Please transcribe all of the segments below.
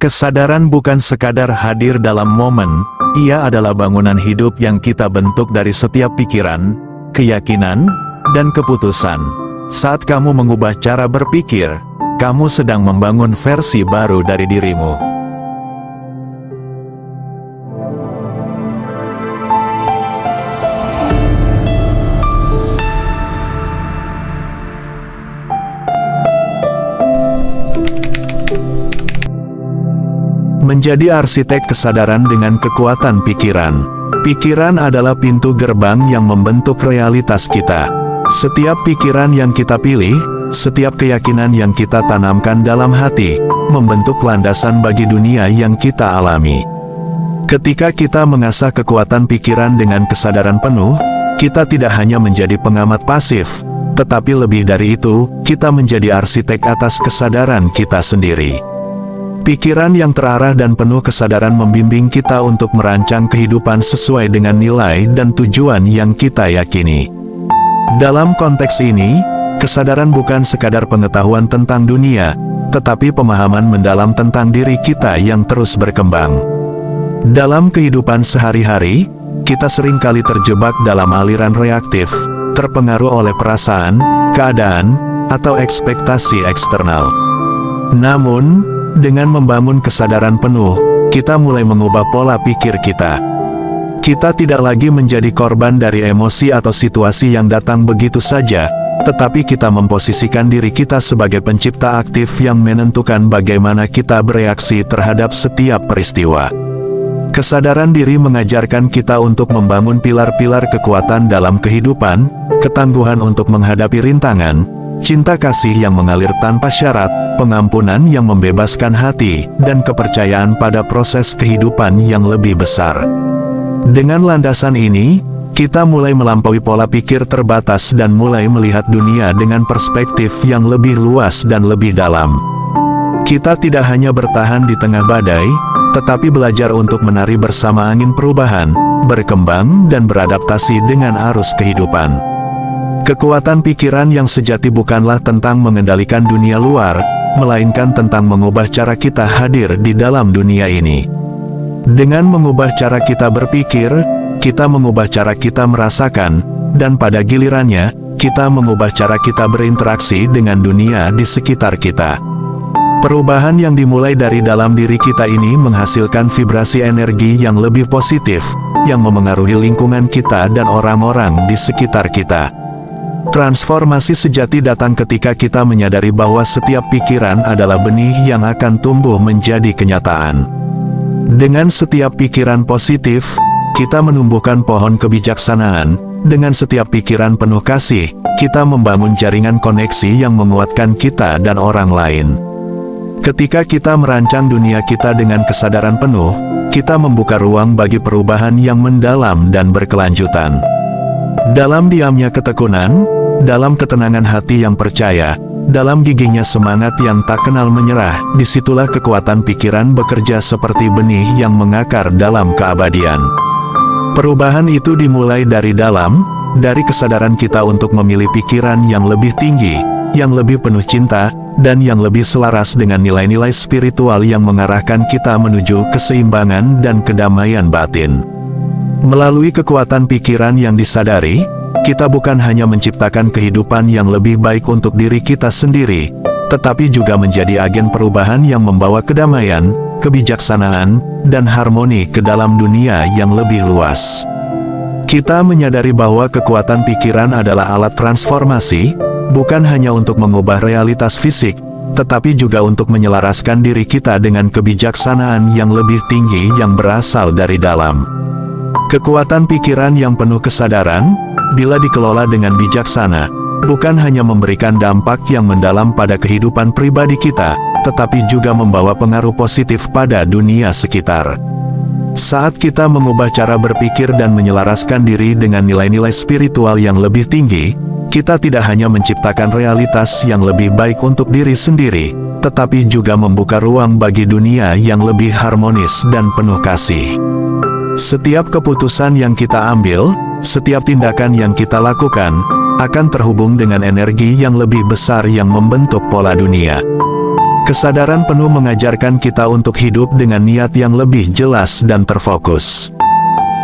Kesadaran bukan sekadar hadir dalam momen, ia adalah bangunan hidup yang kita bentuk dari setiap pikiran, keyakinan, dan keputusan. Saat kamu mengubah cara berpikir, kamu sedang membangun versi baru dari dirimu. Menjadi arsitek kesadaran dengan kekuatan pikiran. Pikiran adalah pintu gerbang yang membentuk realitas kita. Setiap pikiran yang kita pilih, setiap keyakinan yang kita tanamkan dalam hati, membentuk landasan bagi dunia yang kita alami. Ketika kita mengasah kekuatan pikiran dengan kesadaran penuh, kita tidak hanya menjadi pengamat pasif, tetapi lebih dari itu, kita menjadi arsitek atas kesadaran kita sendiri. Pikiran yang terarah dan penuh kesadaran membimbing kita untuk merancang kehidupan sesuai dengan nilai dan tujuan yang kita yakini. Dalam konteks ini, kesadaran bukan sekadar pengetahuan tentang dunia, tetapi pemahaman mendalam tentang diri kita yang terus berkembang. Dalam kehidupan sehari-hari, kita seringkali terjebak dalam aliran reaktif, terpengaruh oleh perasaan, keadaan, atau ekspektasi eksternal. Namun, dengan membangun kesadaran penuh, kita mulai mengubah pola pikir kita. Kita tidak lagi menjadi korban dari emosi atau situasi yang datang begitu saja, tetapi kita memposisikan diri kita sebagai pencipta aktif yang menentukan bagaimana kita bereaksi terhadap setiap peristiwa. Kesadaran diri mengajarkan kita untuk membangun pilar-pilar kekuatan dalam kehidupan, ketangguhan untuk menghadapi rintangan, cinta kasih yang mengalir tanpa syarat, pengampunan yang membebaskan hati, dan kepercayaan pada proses kehidupan yang lebih besar. Dengan landasan ini, kita mulai melampaui pola pikir terbatas dan mulai melihat dunia dengan perspektif yang lebih luas dan lebih dalam. Kita tidak hanya bertahan di tengah badai, tetapi belajar untuk menari bersama angin perubahan, berkembang dan beradaptasi dengan arus kehidupan. Kekuatan pikiran yang sejati bukanlah tentang mengendalikan dunia luar, melainkan tentang mengubah cara kita hadir di dalam dunia ini. Dengan mengubah cara kita berpikir, kita mengubah cara kita merasakan, dan pada gilirannya, kita mengubah cara kita berinteraksi dengan dunia di sekitar kita. Perubahan yang dimulai dari dalam diri kita ini menghasilkan vibrasi energi yang lebih positif, yang memengaruhi lingkungan kita dan orang-orang di sekitar kita. Transformasi sejati datang ketika kita menyadari bahwa setiap pikiran adalah benih yang akan tumbuh menjadi kenyataan. Dengan setiap pikiran positif, kita menumbuhkan pohon kebijaksanaan. Dengan setiap pikiran penuh kasih, kita membangun jaringan koneksi yang menguatkan kita dan orang lain. Ketika kita merancang dunia kita dengan kesadaran penuh, kita membuka ruang bagi perubahan yang mendalam dan berkelanjutan. Dalam diamnya ketekunan, dalam ketenangan hati yang percaya, dalam gigihnya semangat yang tak kenal menyerah, disitulah kekuatan pikiran bekerja seperti benih yang mengakar dalam keabadian. Perubahan itu dimulai dari dalam, dari kesadaran kita untuk memilih pikiran yang lebih tinggi, yang lebih penuh cinta, dan yang lebih selaras dengan nilai-nilai spiritual yang mengarahkan kita menuju keseimbangan dan kedamaian batin. Melalui kekuatan pikiran yang disadari, kita bukan hanya menciptakan kehidupan yang lebih baik untuk diri kita sendiri, tetapi juga menjadi agen perubahan yang membawa kedamaian, kebijaksanaan, dan harmoni ke dalam dunia yang lebih luas. Kita menyadari bahwa kekuatan pikiran adalah alat transformasi, bukan hanya untuk mengubah realitas fisik, tetapi juga untuk menyelaraskan diri kita dengan kebijaksanaan yang lebih tinggi yang berasal dari dalam. Kekuatan pikiran yang penuh kesadaran, bila dikelola dengan bijaksana, bukan hanya memberikan dampak yang mendalam pada kehidupan pribadi kita, tetapi juga membawa pengaruh positif pada dunia sekitar. Saat kita mengubah cara berpikir dan menyelaraskan diri dengan nilai-nilai spiritual yang lebih tinggi, kita tidak hanya menciptakan realitas yang lebih baik untuk diri sendiri, tetapi juga membuka ruang bagi dunia yang lebih harmonis dan penuh kasih. Setiap keputusan yang kita ambil, setiap tindakan yang kita lakukan, akan terhubung dengan energi yang lebih besar yang membentuk pola dunia. Kesadaran penuh mengajarkan kita untuk hidup dengan niat yang lebih jelas dan terfokus.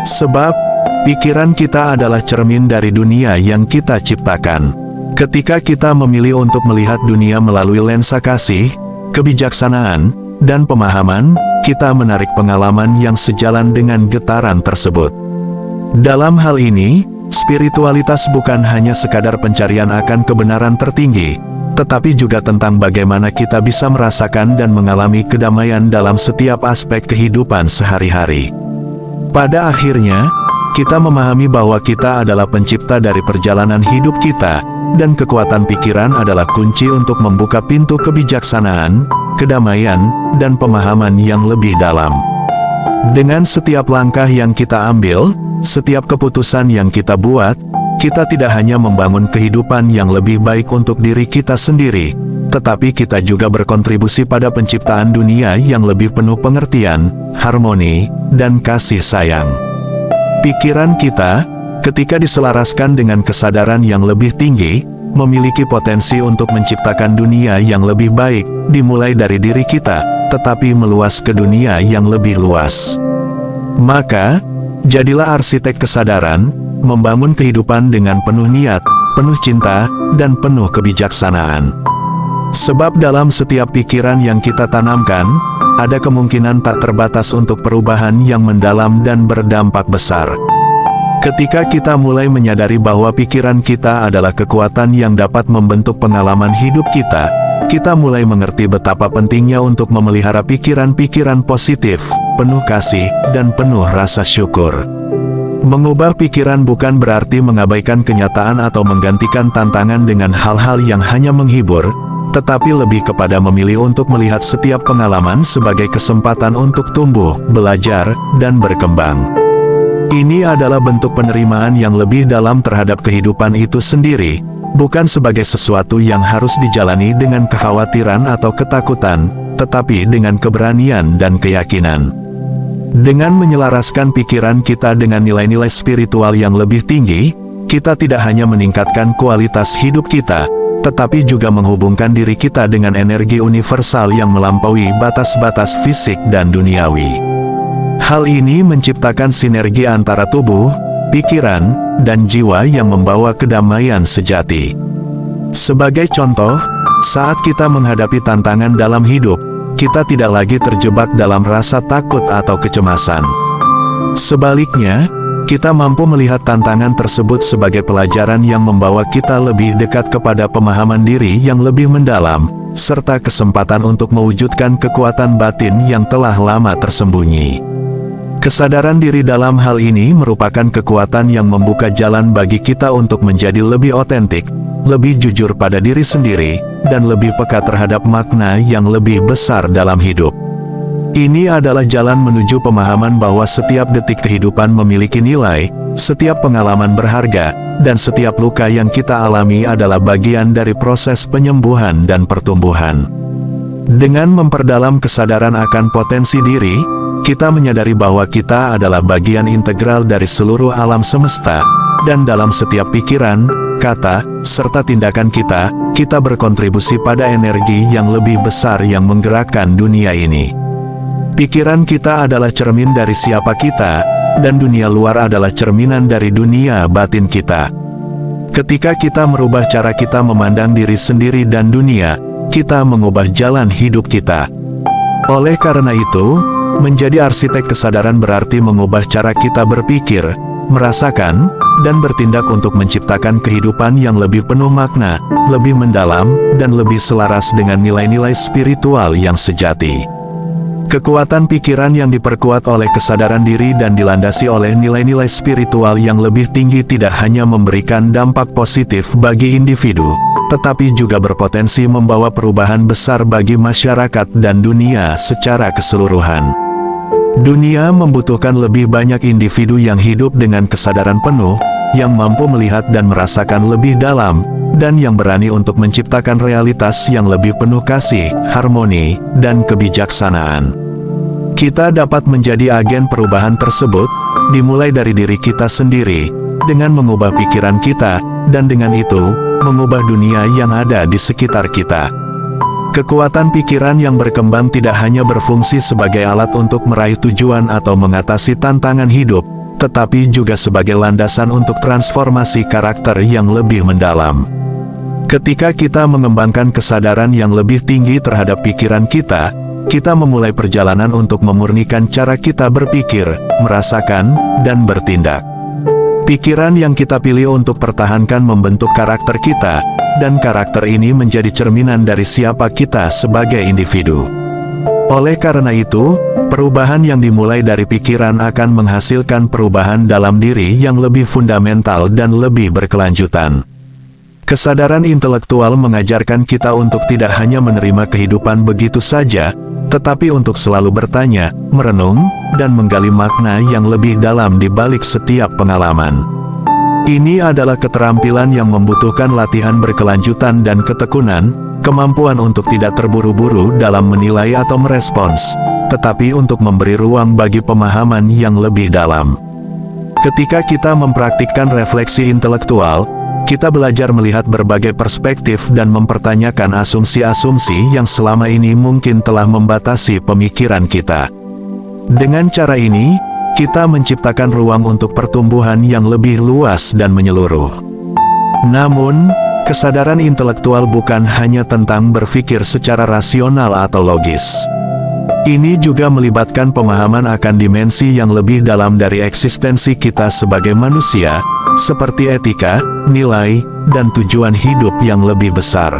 Sebab, pikiran kita adalah cermin dari dunia yang kita ciptakan. Ketika kita memilih untuk melihat dunia melalui lensa kasih, kebijaksanaan, dan pemahaman, kita menarik pengalaman yang sejalan dengan getaran tersebut. Dalam hal ini, spiritualitas bukan hanya sekadar pencarian akan kebenaran tertinggi, tetapi juga tentang bagaimana kita bisa merasakan dan mengalami kedamaian dalam setiap aspek kehidupan sehari-hari. Pada akhirnya, kita memahami bahwa kita adalah pencipta dari perjalanan hidup kita, dan kekuatan pikiran adalah kunci untuk membuka pintu kebijaksanaan, kedamaian, dan pemahaman yang lebih dalam. Dengan setiap langkah yang kita ambil, setiap keputusan yang kita buat, kita tidak hanya membangun kehidupan yang lebih baik untuk diri kita sendiri, tetapi kita juga berkontribusi pada penciptaan dunia yang lebih penuh pengertian, harmoni, dan kasih sayang. Pikiran kita, ketika diselaraskan dengan kesadaran yang lebih tinggi, memiliki potensi untuk menciptakan dunia yang lebih baik, dimulai dari diri kita, tetapi meluas ke dunia yang lebih luas. Maka, jadilah arsitek kesadaran, membangun kehidupan dengan penuh niat, penuh cinta, dan penuh kebijaksanaan. Sebab dalam setiap pikiran yang kita tanamkan, ada kemungkinan tak terbatas untuk perubahan yang mendalam dan berdampak besar. Ketika kita mulai menyadari bahwa pikiran kita adalah kekuatan yang dapat membentuk pengalaman hidup kita mulai mengerti betapa pentingnya untuk memelihara pikiran-pikiran positif, penuh kasih, dan penuh rasa syukur. Mengubah pikiran bukan berarti mengabaikan kenyataan atau menggantikan tantangan dengan hal-hal yang hanya menghibur, tetapi lebih kepada memilih untuk melihat setiap pengalaman sebagai kesempatan untuk tumbuh, belajar, dan berkembang. Ini adalah bentuk penerimaan yang lebih dalam terhadap kehidupan itu sendiri, bukan sebagai sesuatu yang harus dijalani dengan kekhawatiran atau ketakutan, tetapi dengan keberanian dan keyakinan. Dengan menyelaraskan pikiran kita dengan nilai-nilai spiritual yang lebih tinggi, kita tidak hanya meningkatkan kualitas hidup kita, tetapi juga menghubungkan diri kita dengan energi universal yang melampaui batas-batas fisik dan duniawi. Hal ini menciptakan sinergi antara tubuh, pikiran, dan jiwa yang membawa kedamaian sejati. Sebagai contoh, saat kita menghadapi tantangan dalam hidup, kita tidak lagi terjebak dalam rasa takut atau kecemasan. Sebaliknya, kita mampu melihat tantangan tersebut sebagai pelajaran yang membawa kita lebih dekat kepada pemahaman diri yang lebih mendalam, serta kesempatan untuk mewujudkan kekuatan batin yang telah lama tersembunyi. Kesadaran diri dalam hal ini merupakan kekuatan yang membuka jalan bagi kita untuk menjadi lebih otentik, lebih jujur pada diri sendiri, dan lebih peka terhadap makna yang lebih besar dalam hidup. Ini adalah jalan menuju pemahaman bahwa setiap detik kehidupan memiliki nilai, setiap pengalaman berharga, dan setiap luka yang kita alami adalah bagian dari proses penyembuhan dan pertumbuhan. Dengan memperdalam kesadaran akan potensi diri, kita menyadari bahwa kita adalah bagian integral dari seluruh alam semesta, dan dalam setiap pikiran, kata, serta tindakan kita berkontribusi pada energi yang lebih besar yang menggerakkan dunia ini. Pikiran kita adalah cermin dari siapa kita, dan dunia luar adalah cerminan dari dunia batin kita. Ketika kita merubah cara kita memandang diri sendiri dan dunia, kita mengubah jalan hidup kita. Oleh karena itu, menjadi arsitek kesadaran berarti mengubah cara kita berpikir, merasakan, dan bertindak untuk menciptakan kehidupan yang lebih penuh makna, lebih mendalam, dan lebih selaras dengan nilai-nilai spiritual yang sejati. Kekuatan pikiran yang diperkuat oleh kesadaran diri dan dilandasi oleh nilai-nilai spiritual yang lebih tinggi tidak hanya memberikan dampak positif bagi individu, tetapi juga berpotensi membawa perubahan besar bagi masyarakat dan dunia secara keseluruhan. Dunia membutuhkan lebih banyak individu yang hidup dengan kesadaran penuh, yang mampu melihat dan merasakan lebih dalam, dan yang berani untuk menciptakan realitas yang lebih penuh kasih, harmoni, dan kebijaksanaan. Kita dapat menjadi agen perubahan tersebut, dimulai dari diri kita sendiri, dengan mengubah pikiran kita, dan dengan itu, mengubah dunia yang ada di sekitar kita. Kekuatan pikiran yang berkembang tidak hanya berfungsi sebagai alat untuk meraih tujuan atau mengatasi tantangan hidup, tetapi juga sebagai landasan untuk transformasi karakter yang lebih mendalam. Ketika kita mengembangkan kesadaran yang lebih tinggi terhadap pikiran kita memulai perjalanan untuk memurnikan cara kita berpikir, merasakan, dan bertindak. Pikiran yang kita pilih untuk pertahankan membentuk karakter kita, dan karakter ini menjadi cerminan dari siapa kita sebagai individu. Oleh karena itu, perubahan yang dimulai dari pikiran akan menghasilkan perubahan dalam diri yang lebih fundamental dan lebih berkelanjutan. Kesadaran intelektual mengajarkan kita untuk tidak hanya menerima kehidupan begitu saja, tetapi untuk selalu bertanya, merenung, dan menggali makna yang lebih dalam di balik setiap pengalaman. Ini adalah keterampilan yang membutuhkan latihan berkelanjutan dan ketekunan, kemampuan untuk tidak terburu-buru dalam menilai atau merespons, tetapi untuk memberi ruang bagi pemahaman yang lebih dalam. Ketika kita mempraktikkan refleksi intelektual, kita belajar melihat berbagai perspektif dan mempertanyakan asumsi-asumsi yang selama ini mungkin telah membatasi pemikiran kita. Dengan cara ini, kita menciptakan ruang untuk pertumbuhan yang lebih luas dan menyeluruh. Namun, kesadaran intelektual bukan hanya tentang berpikir secara rasional atau logis. Ini juga melibatkan pemahaman akan dimensi yang lebih dalam dari eksistensi kita sebagai manusia, seperti etika, nilai, dan tujuan hidup yang lebih besar.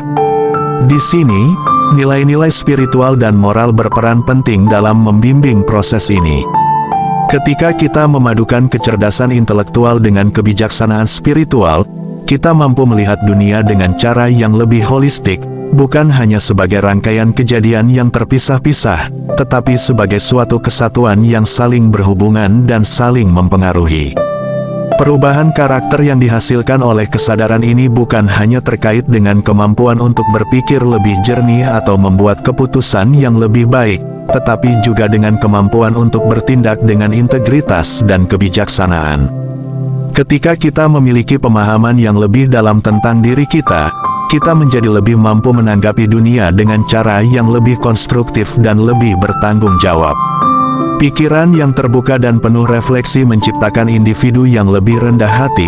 Di sini, nilai-nilai spiritual dan moral berperan penting dalam membimbing proses ini. Ketika kita memadukan kecerdasan intelektual dengan kebijaksanaan spiritual, kita mampu melihat dunia dengan cara yang lebih holistik, bukan hanya sebagai rangkaian kejadian yang terpisah-pisah, tetapi sebagai suatu kesatuan yang saling berhubungan dan saling mempengaruhi. Perubahan karakter yang dihasilkan oleh kesadaran ini bukan hanya terkait dengan kemampuan untuk berpikir lebih jernih atau membuat keputusan yang lebih baik, tetapi juga dengan kemampuan untuk bertindak dengan integritas dan kebijaksanaan. Ketika kita memiliki pemahaman yang lebih dalam tentang diri kita menjadi lebih mampu menanggapi dunia dengan cara yang lebih konstruktif dan lebih bertanggung jawab. Pikiran yang terbuka dan penuh refleksi menciptakan individu yang lebih rendah hati,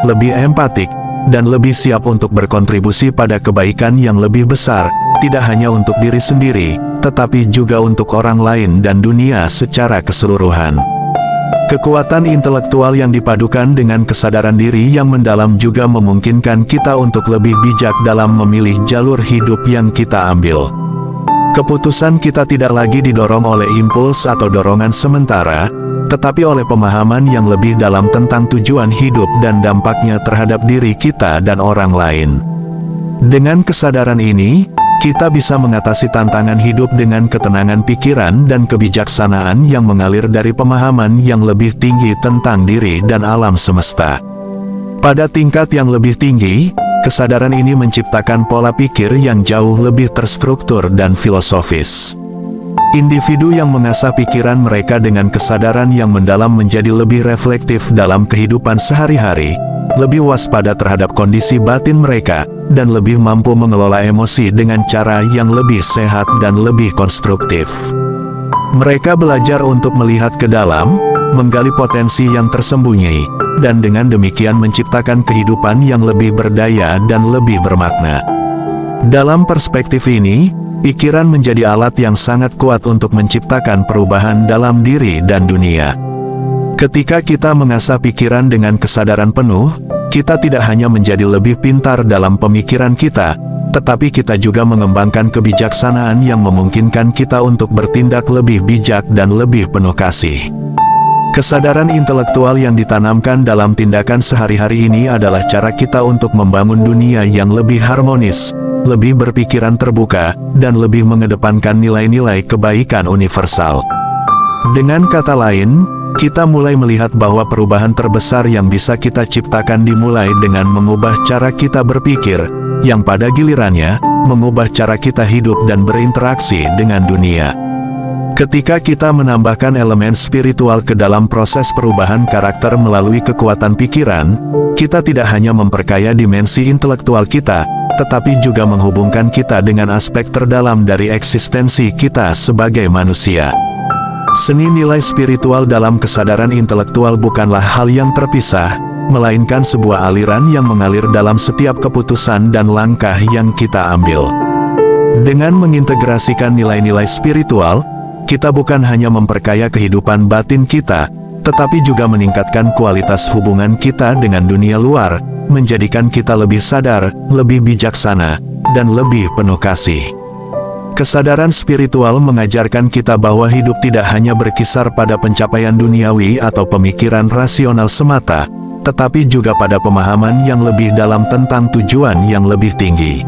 lebih empatik, dan lebih siap untuk berkontribusi pada kebaikan yang lebih besar, tidak hanya untuk diri sendiri, tetapi juga untuk orang lain dan dunia secara keseluruhan. Kekuatan intelektual yang dipadukan dengan kesadaran diri yang mendalam juga memungkinkan kita untuk lebih bijak dalam memilih jalur hidup yang kita ambil. Keputusan kita tidak lagi didorong oleh impuls atau dorongan sementara, tetapi oleh pemahaman yang lebih dalam tentang tujuan hidup dan dampaknya terhadap diri kita dan orang lain. Dengan kesadaran ini, kita bisa mengatasi tantangan hidup dengan ketenangan pikiran dan kebijaksanaan yang mengalir dari pemahaman yang lebih tinggi tentang diri dan alam semesta. Pada tingkat yang lebih tinggi, kesadaran ini menciptakan pola pikir yang jauh lebih terstruktur dan filosofis. Individu yang mengasah pikiran mereka dengan kesadaran yang mendalam menjadi lebih reflektif dalam kehidupan sehari-hari, lebih waspada terhadap kondisi batin mereka, dan lebih mampu mengelola emosi dengan cara yang lebih sehat dan lebih konstruktif. Mereka belajar untuk melihat ke dalam, menggali potensi yang tersembunyi, dan dengan demikian menciptakan kehidupan yang lebih berdaya dan lebih bermakna. Dalam perspektif ini, pikiran menjadi alat yang sangat kuat untuk menciptakan perubahan dalam diri dan dunia. Ketika kita mengasah pikiran dengan kesadaran penuh, kita tidak hanya menjadi lebih pintar dalam pemikiran kita, tetapi kita juga mengembangkan kebijaksanaan yang memungkinkan kita untuk bertindak lebih bijak dan lebih penuh kasih. Kesadaran intelektual yang ditanamkan dalam tindakan sehari-hari ini adalah cara kita untuk membangun dunia yang lebih harmonis, lebih berpikiran terbuka, dan lebih mengedepankan nilai-nilai kebaikan universal. Dengan kata lain, kita mulai melihat bahwa perubahan terbesar yang bisa kita ciptakan dimulai dengan mengubah cara kita berpikir, yang pada gilirannya, mengubah cara kita hidup dan berinteraksi dengan dunia. Ketika kita menambahkan elemen spiritual ke dalam proses perubahan karakter melalui kekuatan pikiran, kita tidak hanya memperkaya dimensi intelektual kita, tetapi juga menghubungkan kita dengan aspek terdalam dari eksistensi kita sebagai manusia. Seni nilai spiritual dalam kesadaran intelektual bukanlah hal yang terpisah, melainkan sebuah aliran yang mengalir dalam setiap keputusan dan langkah yang kita ambil. Dengan mengintegrasikan nilai-nilai spiritual, kita bukan hanya memperkaya kehidupan batin kita, tetapi juga meningkatkan kualitas hubungan kita dengan dunia luar, menjadikan kita lebih sadar, lebih bijaksana, dan lebih penuh kasih. Kesadaran spiritual mengajarkan kita bahwa hidup tidak hanya berkisar pada pencapaian duniawi atau pemikiran rasional semata, tetapi juga pada pemahaman yang lebih dalam tentang tujuan yang lebih tinggi.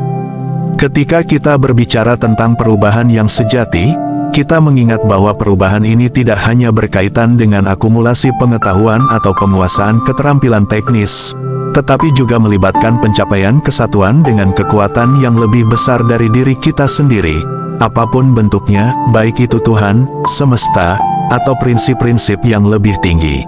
Ketika kita berbicara tentang perubahan yang sejati, kita mengingat bahwa perubahan ini tidak hanya berkaitan dengan akumulasi pengetahuan atau penguasaan keterampilan teknis, tetapi juga melibatkan pencapaian kesatuan dengan kekuatan yang lebih besar dari diri kita sendiri, apapun bentuknya, baik itu Tuhan, semesta, atau prinsip-prinsip yang lebih tinggi.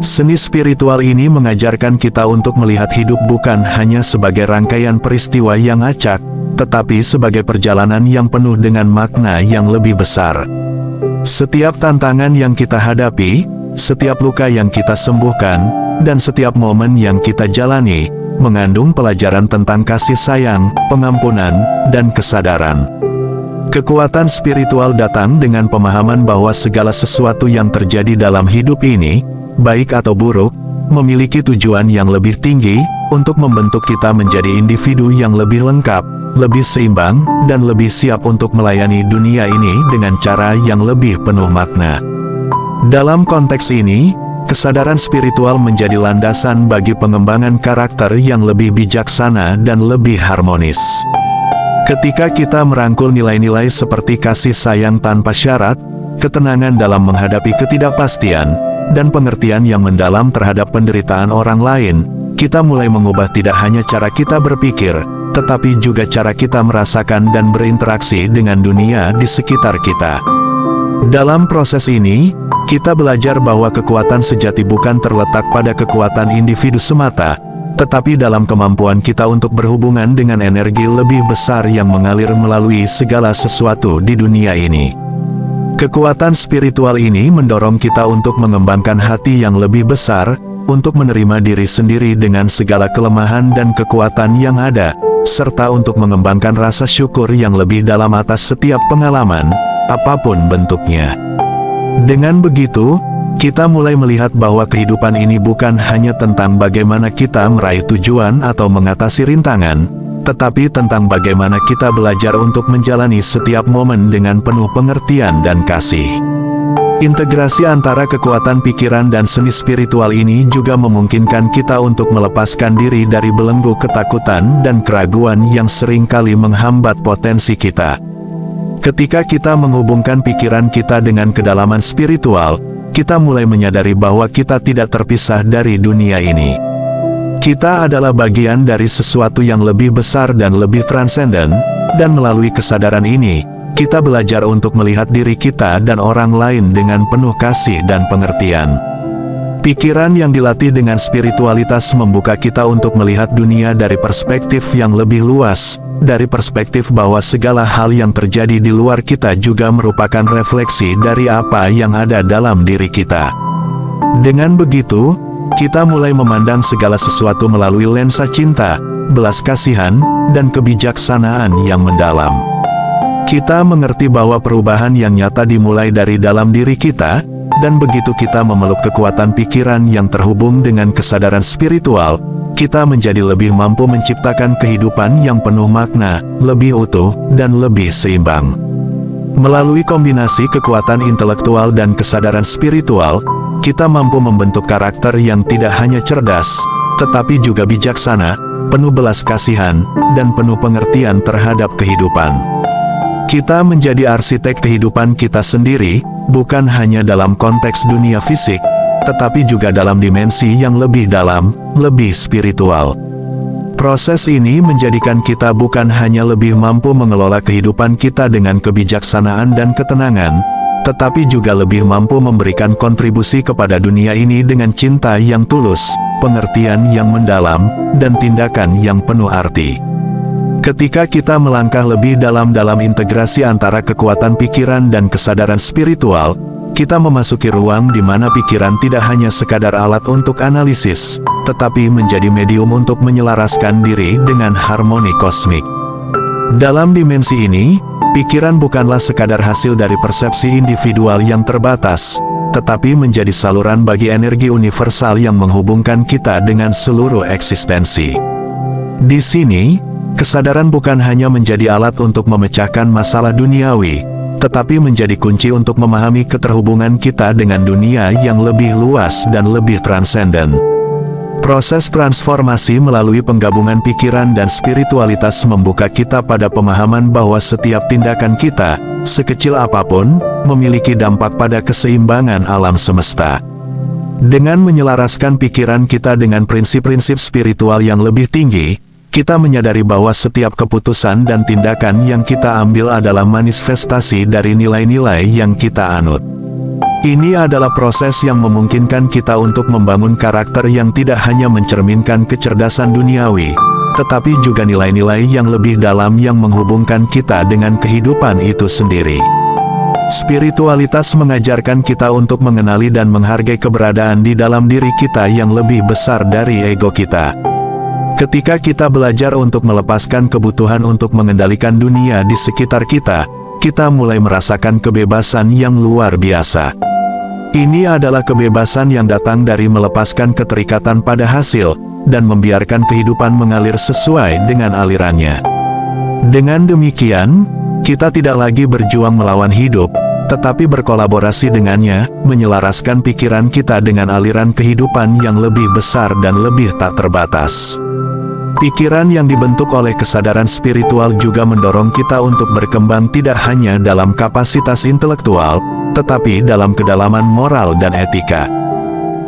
Seni spiritual ini mengajarkan kita untuk melihat hidup bukan hanya sebagai rangkaian peristiwa yang acak, tetapi sebagai perjalanan yang penuh dengan makna yang lebih besar. Setiap tantangan yang kita hadapi, setiap luka yang kita sembuhkan, dan setiap momen yang kita jalani, mengandung pelajaran tentang kasih sayang, pengampunan, dan kesadaran. Kekuatan spiritual datang dengan pemahaman bahwa segala sesuatu yang terjadi dalam hidup ini, baik atau buruk, memiliki tujuan yang lebih tinggi, untuk membentuk kita menjadi individu yang lebih lengkap, lebih seimbang, dan lebih siap untuk melayani dunia ini dengan cara yang lebih penuh makna. Dalam konteks ini, kesadaran spiritual menjadi landasan bagi pengembangan karakter yang lebih bijaksana dan lebih harmonis. Ketika kita merangkul nilai-nilai seperti kasih sayang tanpa syarat, ketenangan dalam menghadapi ketidakpastian, dan pengertian yang mendalam terhadap penderitaan orang lain, kita mulai mengubah tidak hanya cara kita berpikir, tetapi juga cara kita merasakan dan berinteraksi dengan dunia di sekitar kita. Dalam proses ini, kita belajar bahwa kekuatan sejati bukan terletak pada kekuatan individu semata, tetapi dalam kemampuan kita untuk berhubungan dengan energi lebih besar yang mengalir melalui segala sesuatu di dunia ini. Kekuatan spiritual ini mendorong kita untuk mengembangkan hati yang lebih besar, untuk menerima diri sendiri dengan segala kelemahan dan kekuatan yang ada, serta untuk mengembangkan rasa syukur yang lebih dalam atas setiap pengalaman, apapun bentuknya. Dengan begitu, kita mulai melihat bahwa kehidupan ini bukan hanya tentang bagaimana kita meraih tujuan atau mengatasi rintangan, tetapi tentang bagaimana kita belajar untuk menjalani setiap momen dengan penuh pengertian dan kasih. Integrasi antara kekuatan pikiran dan seni spiritual ini juga memungkinkan kita untuk melepaskan diri dari belenggu ketakutan dan keraguan yang seringkali menghambat potensi kita. Ketika kita menghubungkan pikiran kita dengan kedalaman spiritual, kita mulai menyadari bahwa kita tidak terpisah dari dunia ini. Kita adalah bagian dari sesuatu yang lebih besar dan lebih transenden, dan melalui kesadaran ini, kita belajar untuk melihat diri kita dan orang lain dengan penuh kasih dan pengertian. Pikiran yang dilatih dengan spiritualitas membuka kita untuk melihat dunia dari perspektif yang lebih luas, dari perspektif bahwa segala hal yang terjadi di luar kita juga merupakan refleksi dari apa yang ada dalam diri kita. Dengan begitu, kita mulai memandang segala sesuatu melalui lensa cinta, belas kasihan, dan kebijaksanaan yang mendalam. Kita mengerti bahwa perubahan yang nyata dimulai dari dalam diri kita, dan begitu kita memeluk kekuatan pikiran yang terhubung dengan kesadaran spiritual, kita menjadi lebih mampu menciptakan kehidupan yang penuh makna, lebih utuh, dan lebih seimbang. Melalui kombinasi kekuatan intelektual dan kesadaran spiritual, kita mampu membentuk karakter yang tidak hanya cerdas, tetapi juga bijaksana, penuh belas kasihan, dan penuh pengertian terhadap kehidupan. Kita menjadi arsitek kehidupan kita sendiri, bukan hanya dalam konteks dunia fisik, tetapi juga dalam dimensi yang lebih dalam, lebih spiritual. Proses ini menjadikan kita bukan hanya lebih mampu mengelola kehidupan kita dengan kebijaksanaan dan ketenangan, tetapi juga lebih mampu memberikan kontribusi kepada dunia ini dengan cinta yang tulus, pengertian yang mendalam, dan tindakan yang penuh arti. Ketika kita melangkah lebih dalam integrasi antara kekuatan pikiran dan kesadaran spiritual, kita memasuki ruang di mana pikiran tidak hanya sekadar alat untuk analisis, tetapi menjadi medium untuk menyelaraskan diri dengan harmoni kosmik. Dalam dimensi ini, pikiran bukanlah sekadar hasil dari persepsi individual yang terbatas, tetapi menjadi saluran bagi energi universal yang menghubungkan kita dengan seluruh eksistensi. Di sini, kesadaran bukan hanya menjadi alat untuk memecahkan masalah duniawi, tetapi menjadi kunci untuk memahami keterhubungan kita dengan dunia yang lebih luas dan lebih transenden. Proses transformasi melalui penggabungan pikiran dan spiritualitas membuka kita pada pemahaman bahwa setiap tindakan kita, sekecil apapun, memiliki dampak pada keseimbangan alam semesta. Dengan menyelaraskan pikiran kita dengan prinsip-prinsip spiritual yang lebih tinggi, kita menyadari bahwa setiap keputusan dan tindakan yang kita ambil adalah manifestasi dari nilai-nilai yang kita anut. Ini adalah proses yang memungkinkan kita untuk membangun karakter yang tidak hanya mencerminkan kecerdasan duniawi, tetapi juga nilai-nilai yang lebih dalam yang menghubungkan kita dengan kehidupan itu sendiri. Spiritualitas mengajarkan kita untuk mengenali dan menghargai keberadaan di dalam diri kita yang lebih besar dari ego kita. Ketika kita belajar untuk melepaskan kebutuhan untuk mengendalikan dunia di sekitar kita, kita mulai merasakan kebebasan yang luar biasa. Ini adalah kebebasan yang datang dari melepaskan keterikatan pada hasil, dan membiarkan kehidupan mengalir sesuai dengan alirannya. Dengan demikian, kita tidak lagi berjuang melawan hidup, tetapi berkolaborasi dengannya, menyelaraskan pikiran kita dengan aliran kehidupan yang lebih besar dan lebih tak terbatas. Pikiran yang dibentuk oleh kesadaran spiritual juga mendorong kita untuk berkembang tidak hanya dalam kapasitas intelektual, tetapi dalam kedalaman moral dan etika.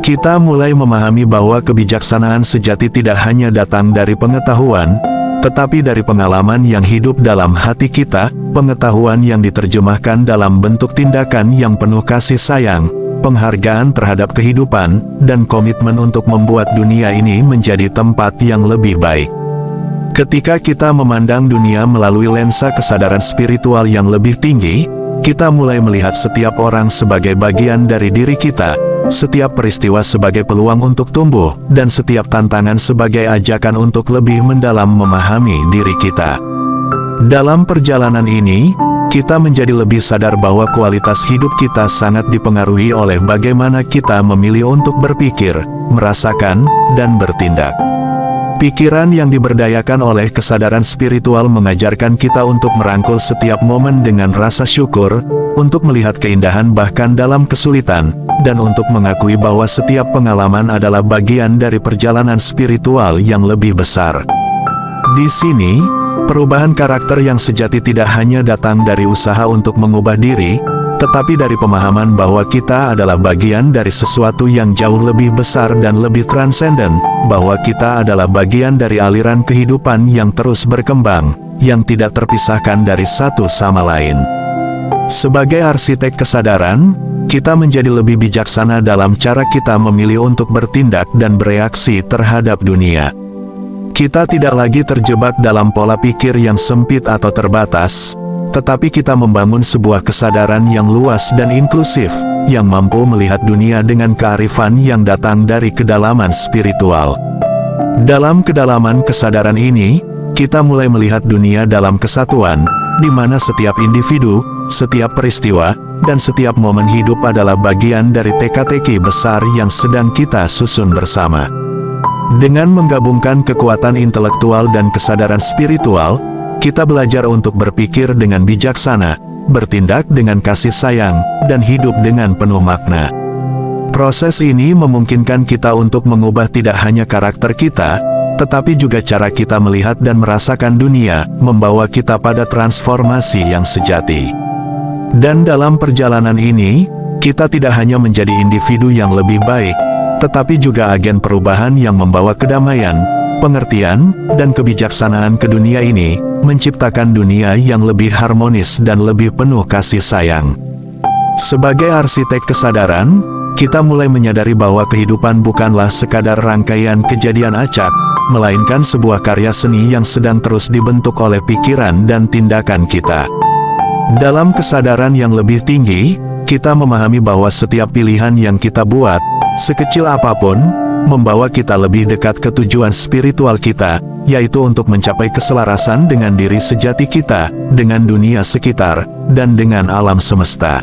Kita mulai memahami bahwa kebijaksanaan sejati tidak hanya datang dari pengetahuan, tetapi dari pengalaman yang hidup dalam hati kita, pengetahuan yang diterjemahkan dalam bentuk tindakan yang penuh kasih sayang, penghargaan terhadap kehidupan, dan komitmen untuk membuat dunia ini menjadi tempat yang lebih baik. Ketika kita memandang dunia melalui lensa kesadaran spiritual yang lebih tinggi, kita mulai melihat setiap orang sebagai bagian dari diri kita, setiap peristiwa sebagai peluang untuk tumbuh, dan setiap tantangan sebagai ajakan untuk lebih mendalam memahami diri kita. Dalam perjalanan ini, kita menjadi lebih sadar bahwa kualitas hidup kita sangat dipengaruhi oleh bagaimana kita memilih untuk berpikir, merasakan, dan bertindak. Pikiran yang diberdayakan oleh kesadaran spiritual mengajarkan kita untuk merangkul setiap momen dengan rasa syukur, untuk melihat keindahan bahkan dalam kesulitan, dan untuk mengakui bahwa setiap pengalaman adalah bagian dari perjalanan spiritual yang lebih besar. Di sini, perubahan karakter yang sejati tidak hanya datang dari usaha untuk mengubah diri, tetapi dari pemahaman bahwa kita adalah bagian dari sesuatu yang jauh lebih besar dan lebih transenden, bahwa kita adalah bagian dari aliran kehidupan yang terus berkembang, yang tidak terpisahkan dari satu sama lain. Sebagai arsitek kesadaran, kita menjadi lebih bijaksana dalam cara kita memilih untuk bertindak dan bereaksi terhadap dunia. Kita tidak lagi terjebak dalam pola pikir yang sempit atau terbatas, tetapi kita membangun sebuah kesadaran yang luas dan inklusif, yang mampu melihat dunia dengan kearifan yang datang dari kedalaman spiritual. Dalam kedalaman kesadaran ini, kita mulai melihat dunia dalam kesatuan, di mana setiap individu, setiap peristiwa, dan setiap momen hidup adalah bagian dari teka-teki besar yang sedang kita susun bersama. Dengan menggabungkan kekuatan intelektual dan kesadaran spiritual, kita belajar untuk berpikir dengan bijaksana, bertindak dengan kasih sayang, dan hidup dengan penuh makna. Proses ini memungkinkan kita untuk mengubah tidak hanya karakter kita, tetapi juga cara kita melihat dan merasakan dunia, membawa kita pada transformasi yang sejati. Dan dalam perjalanan ini, kita tidak hanya menjadi individu yang lebih baik, tetapi juga agen perubahan yang membawa kedamaian, pengertian, dan kebijaksanaan ke dunia ini, menciptakan dunia yang lebih harmonis dan lebih penuh kasih sayang. Sebagai arsitek kesadaran, kita mulai menyadari bahwa kehidupan bukanlah sekadar rangkaian kejadian acak, melainkan sebuah karya seni yang sedang terus dibentuk oleh pikiran dan tindakan kita. Dalam kesadaran yang lebih tinggi, kita memahami bahwa setiap pilihan yang kita buat, sekecil apapun, membawa kita lebih dekat ke tujuan spiritual kita, yaitu untuk mencapai keselarasan dengan diri sejati kita, dengan dunia sekitar, dan dengan alam semesta.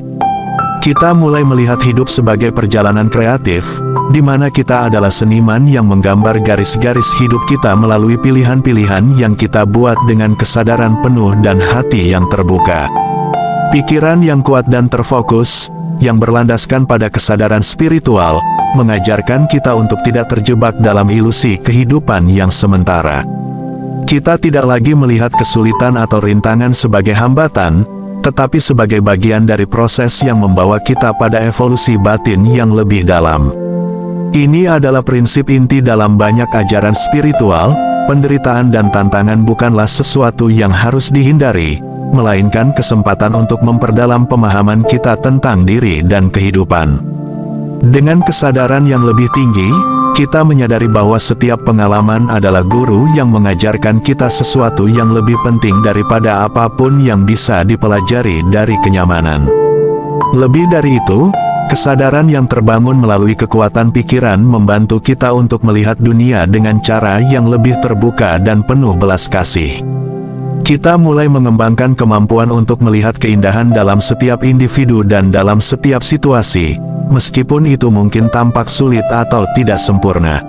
Kita mulai melihat hidup sebagai perjalanan kreatif, di mana kita adalah seniman yang menggambar garis-garis hidup kita melalui pilihan-pilihan yang kita buat dengan kesadaran penuh dan hati yang terbuka. Pikiran yang kuat dan terfokus, yang berlandaskan pada kesadaran spiritual, mengajarkan kita untuk tidak terjebak dalam ilusi kehidupan yang sementara. Kita tidak lagi melihat kesulitan atau rintangan sebagai hambatan, tetapi sebagai bagian dari proses yang membawa kita pada evolusi batin yang lebih dalam. Ini adalah prinsip inti dalam banyak ajaran spiritual. Penderitaan dan tantangan bukanlah sesuatu yang harus dihindari, melainkan kesempatan untuk memperdalam pemahaman kita tentang diri dan kehidupan. Dengan kesadaran yang lebih tinggi, kita menyadari bahwa setiap pengalaman adalah guru yang mengajarkan kita sesuatu yang lebih penting daripada apapun yang bisa dipelajari dari kenyamanan. Lebih dari itu, kesadaran yang terbangun melalui kekuatan pikiran membantu kita untuk melihat dunia dengan cara yang lebih terbuka dan penuh belas kasih. Kita mulai mengembangkan kemampuan untuk melihat keindahan dalam setiap individu dan dalam setiap situasi, meskipun itu mungkin tampak sulit atau tidak sempurna.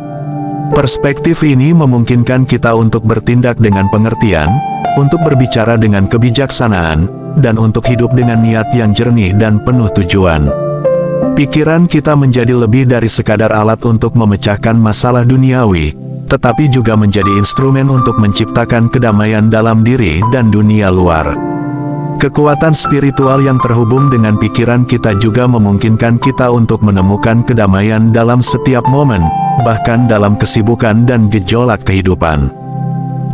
Perspektif ini memungkinkan kita untuk bertindak dengan pengertian, untuk berbicara dengan kebijaksanaan, dan untuk hidup dengan niat yang jernih dan penuh tujuan. Pikiran kita menjadi lebih dari sekadar alat untuk memecahkan masalah duniawi, tetapi juga menjadi instrumen untuk menciptakan kedamaian dalam diri dan dunia luar. Kekuatan spiritual yang terhubung dengan pikiran kita juga memungkinkan kita untuk menemukan kedamaian dalam setiap momen, bahkan dalam kesibukan dan gejolak kehidupan.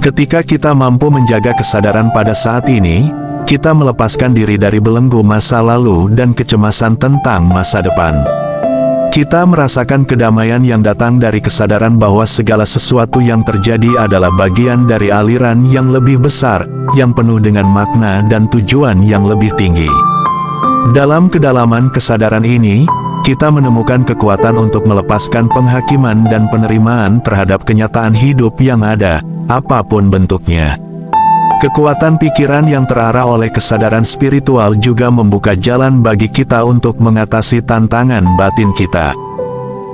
Ketika kita mampu menjaga kesadaran pada saat ini, kita melepaskan diri dari belenggu masa lalu dan kecemasan tentang masa depan. Kita merasakan kedamaian yang datang dari kesadaran bahwa segala sesuatu yang terjadi adalah bagian dari aliran yang lebih besar, yang penuh dengan makna dan tujuan yang lebih tinggi. Dalam kedalaman kesadaran ini, kita menemukan kekuatan untuk melepaskan penghakiman dan penerimaan terhadap kenyataan hidup yang ada, apapun bentuknya. Kekuatan pikiran yang terarah oleh kesadaran spiritual juga membuka jalan bagi kita untuk mengatasi tantangan batin kita.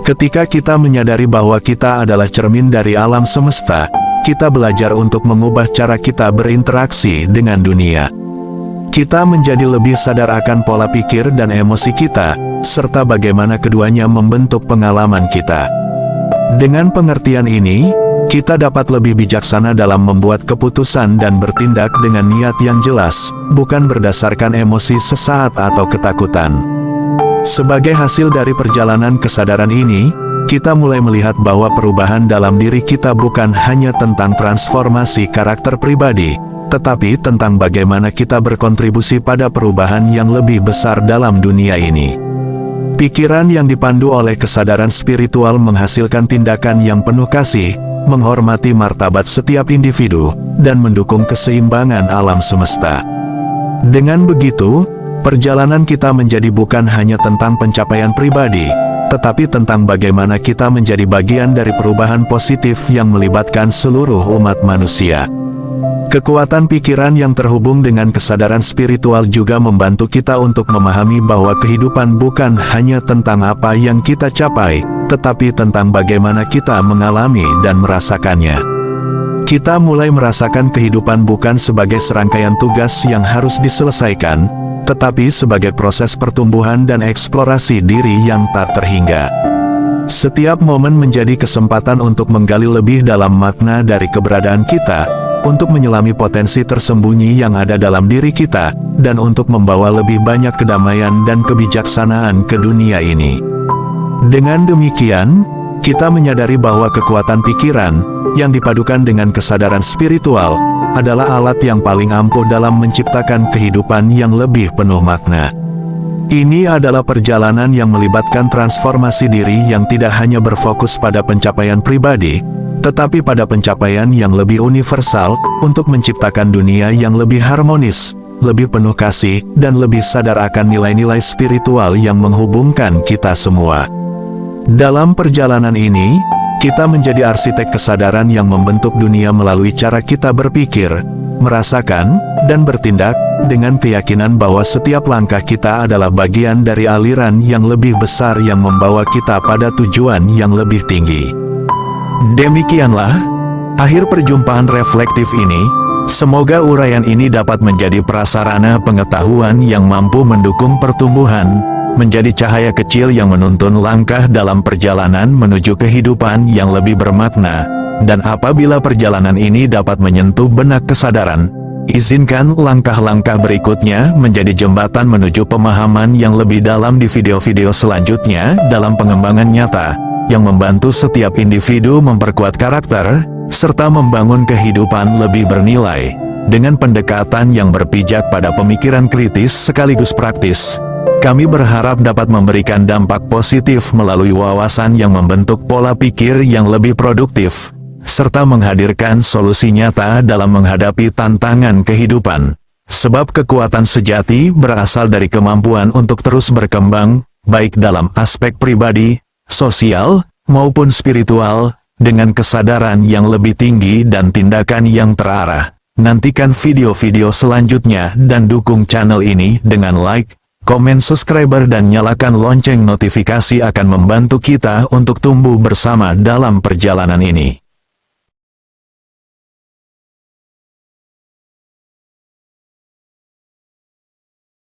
Ketika kita menyadari bahwa kita adalah cermin dari alam semesta, kita belajar untuk mengubah cara kita berinteraksi dengan dunia. Kita menjadi lebih sadar akan pola pikir dan emosi kita, serta bagaimana keduanya membentuk pengalaman kita. Dengan pengertian ini, kita dapat lebih bijaksana dalam membuat keputusan dan bertindak dengan niat yang jelas, bukan berdasarkan emosi sesaat atau ketakutan. Sebagai hasil dari perjalanan kesadaran ini, kita mulai melihat bahwa perubahan dalam diri kita bukan hanya tentang transformasi karakter pribadi, tetapi tentang bagaimana kita berkontribusi pada perubahan yang lebih besar dalam dunia ini. Pikiran yang dipandu oleh kesadaran spiritual menghasilkan tindakan yang penuh kasih, menghormati martabat setiap individu, dan mendukung keseimbangan alam semesta. Dengan begitu, perjalanan kita menjadi bukan hanya tentang pencapaian pribadi, tetapi tentang bagaimana kita menjadi bagian dari perubahan positif yang melibatkan seluruh umat manusia. Kekuatan pikiran yang terhubung dengan kesadaran spiritual juga membantu kita untuk memahami bahwa kehidupan bukan hanya tentang apa yang kita capai, tetapi tentang bagaimana kita mengalami dan merasakannya. Kita mulai merasakan kehidupan bukan sebagai serangkaian tugas yang harus diselesaikan, tetapi sebagai proses pertumbuhan dan eksplorasi diri yang tak terhingga. Setiap momen menjadi kesempatan untuk menggali lebih dalam makna dari keberadaan kita, untuk menyelami potensi tersembunyi yang ada dalam diri kita, dan untuk membawa lebih banyak kedamaian dan kebijaksanaan ke dunia ini. Dengan demikian, kita menyadari bahwa kekuatan pikiran, yang dipadukan dengan kesadaran spiritual, adalah alat yang paling ampuh dalam menciptakan kehidupan yang lebih penuh makna. Ini adalah perjalanan yang melibatkan transformasi diri yang tidak hanya berfokus pada pencapaian pribadi, tetapi pada pencapaian yang lebih universal untuk menciptakan dunia yang lebih harmonis, lebih penuh kasih, dan lebih sadar akan nilai-nilai spiritual yang menghubungkan kita semua. Dalam perjalanan ini, kita menjadi arsitek kesadaran yang membentuk dunia melalui cara kita berpikir, merasakan, dan bertindak, dengan keyakinan bahwa setiap langkah kita adalah bagian dari aliran yang lebih besar yang membawa kita pada tujuan yang lebih tinggi. Demikianlah akhir perjumpaan reflektif ini. Semoga uraian ini dapat menjadi prasarana pengetahuan yang mampu mendukung pertumbuhan, menjadi cahaya kecil yang menuntun langkah dalam perjalanan menuju kehidupan yang lebih bermakna. Dan apabila perjalanan ini dapat menyentuh benak kesadaran, izinkan langkah-langkah berikutnya menjadi jembatan menuju pemahaman yang lebih dalam di video-video selanjutnya dalam pengembangan nyata, yang membantu setiap individu memperkuat karakter, serta membangun kehidupan lebih bernilai, dengan pendekatan yang berpijak pada pemikiran kritis sekaligus praktis. Kami berharap dapat memberikan dampak positif melalui wawasan yang membentuk pola pikir yang lebih produktif, serta menghadirkan solusi nyata dalam menghadapi tantangan kehidupan. Sebab kekuatan sejati berasal dari kemampuan untuk terus berkembang, baik dalam aspek pribadi, sosial, maupun spiritual, dengan kesadaran yang lebih tinggi dan tindakan yang terarah. Nantikan video-video selanjutnya dan dukung channel ini dengan like, komen, subscriber, dan nyalakan lonceng notifikasi akan membantu kita untuk tumbuh bersama dalam perjalanan ini.